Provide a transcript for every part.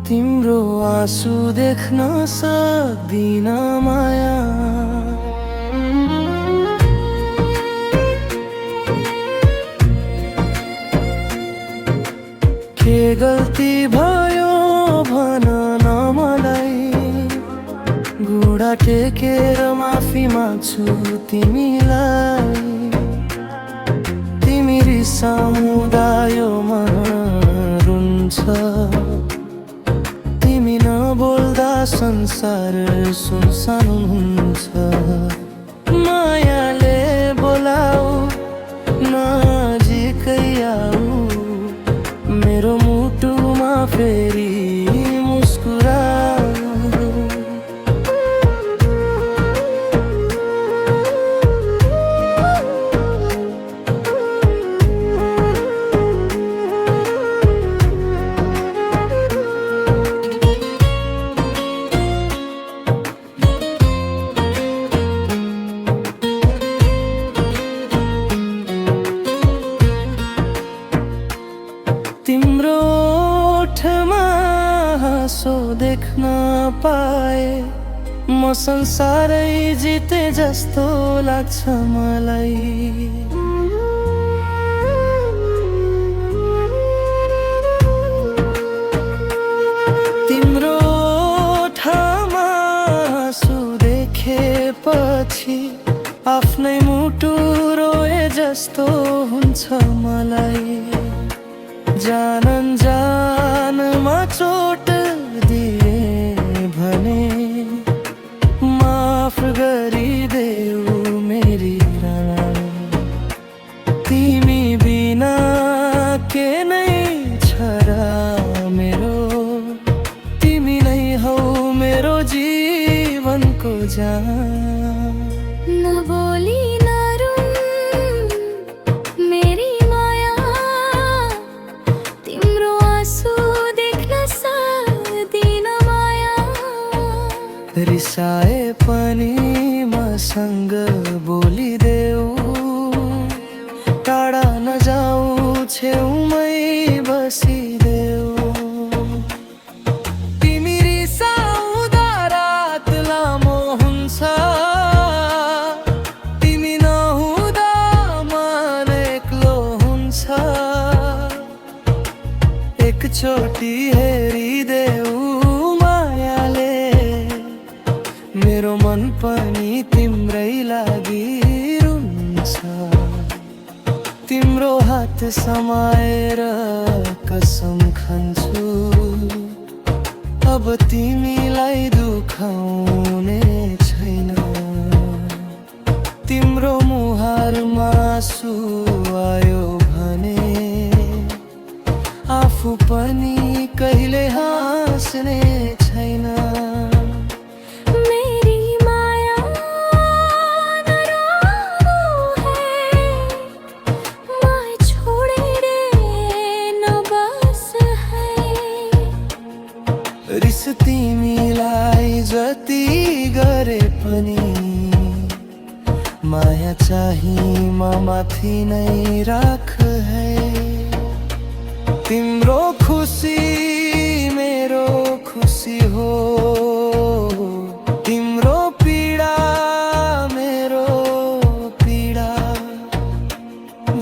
तिम्रो आँसु देख्न सक्दिन माया। के गल्ती भयो भन न मलाई, घुँडा टेकेर माफी माग्छु तिमीलाई। तिमी रिसाउँदा यो मन रुन्छ, तिमी नबोल्दा संसार सुनसान हुन्छ। मायाले बोलाऊ नजिकै आऊ, मेरो मुटुमा फेरि मुस्कुराऊ। तिम्रो ओठमा हाँसो देख्न पाए म संसारै जिते जस्तो लाग्छ मलाई। तिम्रो ओठमा हाँसो देखेपछि आफ्नै मुटु रोए जस्तो हुन्छ मलाई। जान जानमा चोट दिए भने माफ गरिदेऊ मेरी रानी। तिमी बिना के नै छ र मेरो, तिमी नै हौ मेरो जीवनको जान। नबोली रिसाए पनि मसँग बोलिदेऊ, टाढा नजाऊ छेउमै बसिदेऊ। तिमी रिसाउँदा रात लामो हुन्छ, तिमी नहुँदा मन एक्लो हुन्छ। एकचोटि हेरिदेऊ मायाले, मेरो मन पनि तिम्रै लागि रुन्छ। तिम्रो हात समाएर कसम खान्छु, अब तिमीलाई दुखाउने छैन। तिम्रो मुहारमा आँसु आयो भने आफू पनि कहिले हाँस्ने छैन। रिस तिमीलाई जति गरे पनि माया चाहिँ म माथि नै राख है। तिम्रो खुसी मेरो खुसी हो, तिम्रो पीडा मेरो पीडा।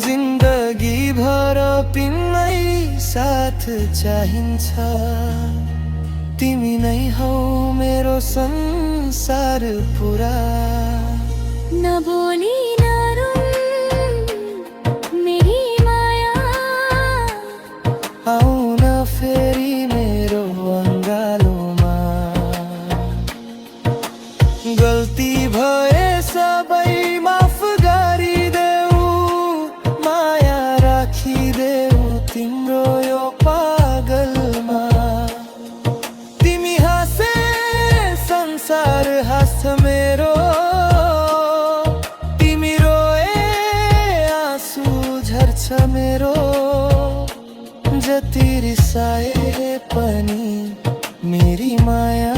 जिन्दगी भर पिन्नै साथ चाहिन्छ, तिमी नै हौ मेरो संसार पुरा। नबोली मेरी माया, आउन फेरि मेरो अङ्गालोमा। गल्ती भए सबै माफ गरिदेऊ, माया राखिदेऊ तिम्रो यो पागलमा। संसार हाँस्छ मेरो, तिमी रोए आँसु झर्छ मेरो। जति रिसाए पनि मेरी माया